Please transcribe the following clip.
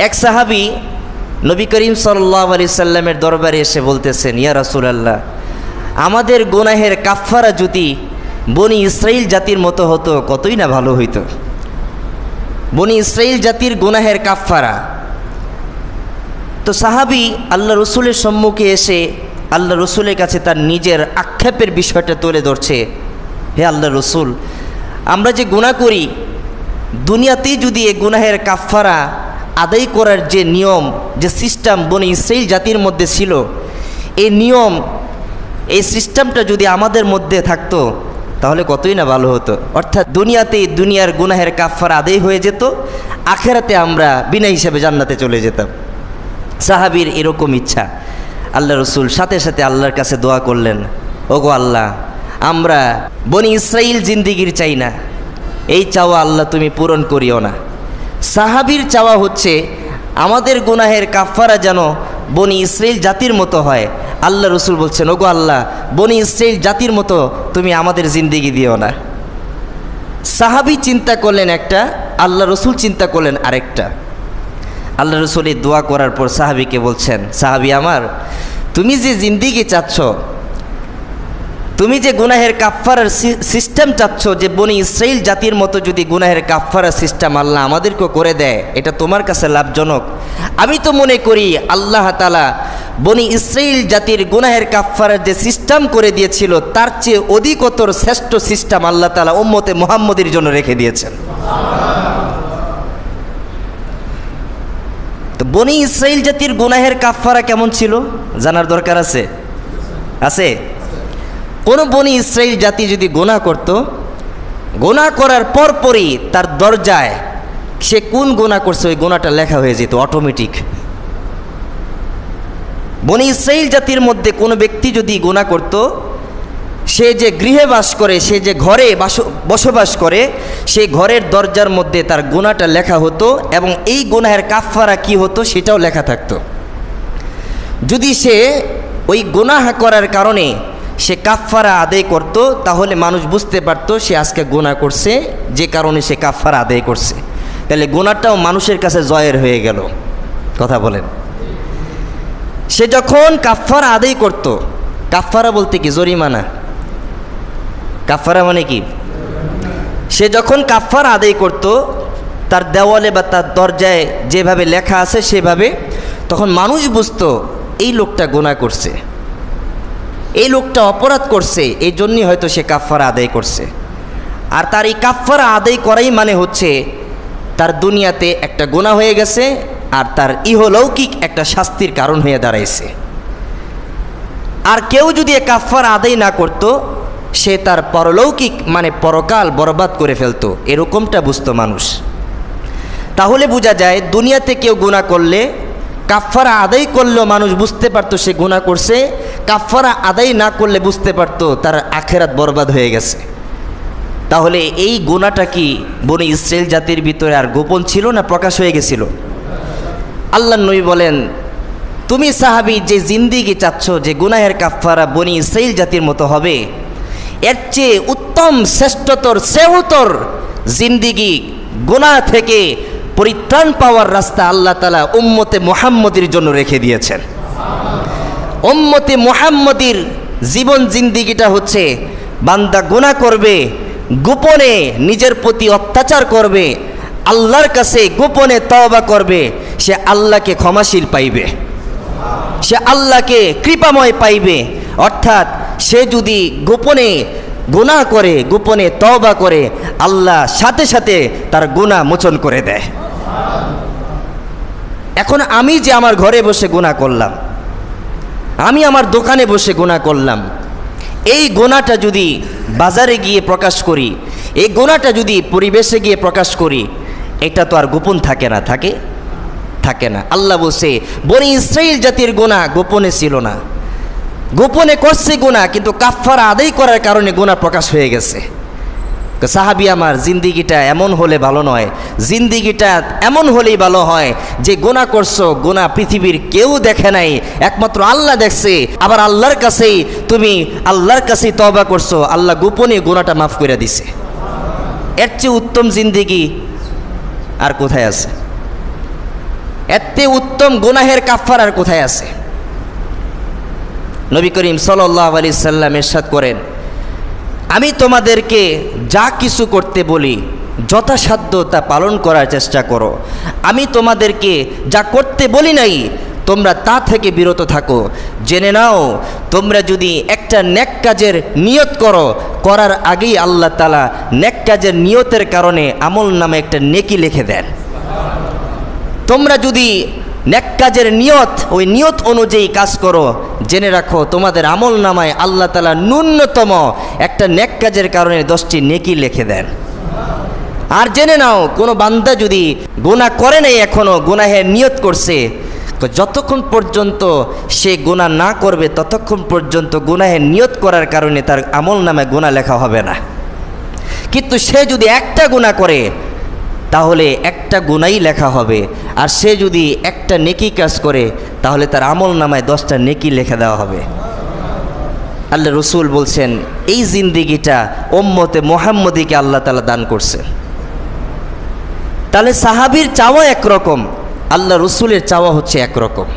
এক সাহাবী নবী করিম সাল্লাল্লাহু আলাইহি সাল্লামের দরবারে এসে বলতেছেন, ইয়া রাসূলুল্লাহ, আমাদের গুনাহের কাফফারা যদি বনি ইসরাইল জাতির মতো হতো কতই না ভালো হইতো। বনি ইসরাইল জাতির গুনাহের কাফফারা। তো সাহাবী আল্লাহ রসুলের সম্মুখে এসে আল্লাহ রসুলের কাছে তার নিজের আক্ষেপের বিষয়টা তুলে ধরছে। হে আল্লাহ রসুল, আমরা যে গুনাহ করি, দুনিয়াতেই যদি এই গুনাহের কাফফারা আদায় করার যে নিয়ম, যে সিস্টেম বনি ইসরাইল জাতির মধ্যে ছিল, এই নিয়ম, এই সিস্টেমটা যদি আমাদের মধ্যে থাকতো তাহলে কতই না ভালো হতো। অর্থাৎ দুনিয়াতেই দুনিয়ার গুনাহের কাফফারা আদায় হয়ে যেত, আখেরাতে আমরা বিনা হিসাবে জান্নাতে চলে যেতাম। সাহাবীর এরকম ইচ্ছা। আল্লাহ রসুল সাথে সাথে আল্লাহর কাছে দোয়া করলেন, ওগো আল্লাহ, আমরা বনি ইসরাইল জিন্দিগির চাই না, এই চাওয়া আল্লাহ তুমি পূরণ করিও না। সাহাবীর চাওয়া হচ্ছে আমাদের গুনাহের কাফফারা যেন বনি ইসরাইল জাতির মতো হয়। আল্লাহ রসুল বলছেন, ওগো আল্লাহ, বনি ইসরাইল জাতির মতো তুমি আমাদের জিন্দিগি দিও না। সাহাবী চিন্তা করলেন একটা, আল্লাহ রসুল চিন্তা করলেন আরেকটা। আল্লাহ রসুল এই দোয়া করার পর সাহাবীকে বলছেন, সাহাবী আমার, তুমি যে জিন্দিগি চাচ্ছ, তুমি যে গুনাহের কাফফারার সিস্টেম চাচ্ছ, যে বনি ইসরাইল জাতির মতো যদি গুনাহের কাফফারার সিস্টেম আল্লাহ আমাদেরকে করে দেয়, এটা তোমার কাছে লাভজনক। আমি তো মনে করি আল্লাহ তাআলা বনি ইসরাইল জাতির গুনাহের কাফফারার যে সিস্টেম করে দিয়েছিল, তার চেয়ে অধিকতর শ্রেষ্ঠ সিস্টেম আল্লাহ তাআলা উম্মতে মুহাম্মদের জন্য রেখে দিয়েছেন। তো বনি ইসরাইল জাতির গুনাহের কাফফারা কেমন ছিল জানার দরকার আছে? আছে? কোনো বনি ইসরাইল জাতি যদি গুনাহ করত, গুনাহ করার পরপরই তার দরজায় সে কোন গুনাহ করছে ওই গুনাহটা লেখা হয়ে যেত অটোমেটিক। বনি ইসরাইল জাতির মধ্যে কোনো ব্যক্তি যদি গুনাহ করত, সে যে গৃহে বাস করে, সে যে ঘরে বসবাস করে, সেই ঘরের দরজার মধ্যে তার গুনাহটা লেখা হতো এবং এই গুনাহের কাফফারা কি হতো সেটাও লেখা থাকতো। যদি সে ওই গুনাহ করার কারণে সে কাফফারা আদায় করত, তাহলে মানুষ বুঝতে পারত সে আজকে গুনাহ করছে, যে কারণে সে কাফফারা আদায় করছে। তাহলে গুনাহটাও মানুষের কাছে জয়ের হয়ে গেল। কথা বলেন। সে যখন কাফফারা আদায় করত, কাফফারা বলতে কি? জরিমানা। কাফফারা মানে কি? সে যখন কাফফারা আদায় করত, তার দেওয়ালে বা তার দরজায় যেভাবে লেখা আছে সেভাবে, তখন মানুষ বুঝতো এই লোকটা গুনাহ করছে, এই লোকটা অপরাধ করছে, এই জন্যই হয়তো সে কাফফারা আদায় করছে। আর তার এই কাফফারা আদায় করাই মানে হচ্ছে তার দুনিয়াতে একটা গুনাহ হয়ে গেছে, আর তার ইহলৌকিক একটা শাস্তির কারণ হয়ে দাঁড়াইছে। আর কেউ যদি এই কাফফারা আদায় না করত, সে তার পরলৌকিক মানে পরকাল বরবাদ করে ফেলতো, এরকমটা বুঝতো মানুষ। তাহলে বোঝা যায় দুনিয়াতে কেউ গুনাহ করলে কাফফারা আদায় করলেও মানুষ বুঝতে পারতো সে গুনাহ করছে, কাফফারা আদায় না করলে বুঝতে পারতো তার আখেরাত বরবাদ হয়ে গেছে। তাহলে এই গুনাহটা কি বনি ইসরাইল জাতির ভিতরে আর গোপন ছিল না প্রকাশ হয়ে গেছিল? আল্লাহর নবী বলেন, তুমি সাহাবী যে জিন্দিগি চাচ্ছ, যে গুনাহের কাফফারা বনি ইসরাইল জাতির মতো হবে, এর চেয়ে উত্তম শ্রেষ্ঠতর শ্রেয়তর জিন্দিগি, গুনাহ থেকে পরিত্রাণ পাওয়ার রাস্তা আল্লাহ তাআলা উম্মতে মুহাম্মদের জন্য রেখে দিয়েছেন। উম্মতে মুহাম্মদের জীবন জিন্দিগিটা হচ্ছে বান্দা গুনাহ করবে, গোপনে নিজের প্রতি অত্যাচার করবে, আল্লাহর কাছে গোপনে তওবা করবে, সে আল্লাহকে ক্ষমাশীল পাইবে, সে আল্লাহকে কৃপাময় পাইবে। অর্থাৎ সে যদি গোপনে গুনাহ করে, গোপনে তওবা করে, আল্লাহ সাথে সাথে তার গুনাহ মোচন করে দেয়। এখন আমি যে আমার ঘরে বসে গুনাহ করলাম, আমি আমার দোকানে বসে গুনাহ করলাম, এই গুনাহটা যদি বাজারে গিয়ে প্রকাশ করি, এই গুনাহটা যদি পরিবেশে গিয়ে প্রকাশ করি, এটা তো আর গোপন থাকে না, থাকে না। আল্লাহ বলছে বনি ইসরাইল জাতির গুনাহ গোপনে ছিল না, গোপনে করছে গুনাহ, কিন্তু কাফফারা আদায় করার কারণে গুনাহ প্রকাশ হয়ে গেছে। তো সাহাবী আমার, জিন্দিগিটা এমন হলে ভালো নয়, জিন্দিগিটা এমন হলেই ভালো হয় যে গুনাহ করছো, গুনাহ পৃথিবীর কেউ দেখে নাই, একমাত্র আল্লাহ দেখছে। আবার আল্লাহর কাছেই তুমি আল্লাহর কাছেই তওবা করছো, আল্লাহ গোপনে গুনাহটা মাফ করে দিছে। এর চেয়ে উত্তম জিন্দিগি আর কোথায় আছে? এতে উত্তম গুনাহের কাফফারার কোথায় আছে? নবী করিম সাল্লাল্লাহু আলাইহি সাল্লাম ইরশাদ করেন, আমি তোমাদেরকে যা কিছু করতে বলি যথাসাধ্য তা পালন করার চেষ্টা করো। আমি তোমাদেরকে যা করতে বলি নাই তোমরা তা থেকে বিরত থাকো। জেনে নাও, তোমরা যদি একটা নেক কাজের নিয়ত করো, করার আগেই আল্লাহ তাআলা নেক কাজের নিয়তের কারণে আমল নামে একটা নেকি লিখে দেন। তোমরা যদি নেক কাজের নিয়ত, ওই নিয়ত অনুযায়ী কাজ করো, জেনে রাখো তোমাদের আমল নামায় আল্লাহ তাআলা ন্যূনতম একটা নেক কাজের কারণে 10টি নেকি লিখে দেন। আর জেনে নাও, কোনো বান্দা যদি গুনাহ করে নাই, এখনও গুনাহের নিয়ত করছে, যতক্ষণ পর্যন্ত সে গুনাহ না করবে ততক্ষণ পর্যন্ত গুনাহের নিয়ত করার কারণে তার আমল নামে গুনাহ লেখা হবে না। কিন্তু সে যদি একটা গুনাহ করে তাহলে একটা গুনাহই লেখা হবে, আর সে যদি একটা নেকি কাজ করে তাহলে তার আমল নামায় 10টা নেকি লিখে দেওয়া হবে। আল্লাহ রসুল বলছেন, এই জিন্দিগিটা উম্মতে মুহাম্মদীকে আল্লাহ তাআলা দান করছেন। তাহলে সাহাবীর চাওয়া একরকম, আল্লাহ রসুলের চাওয়া হচ্ছে একরকম।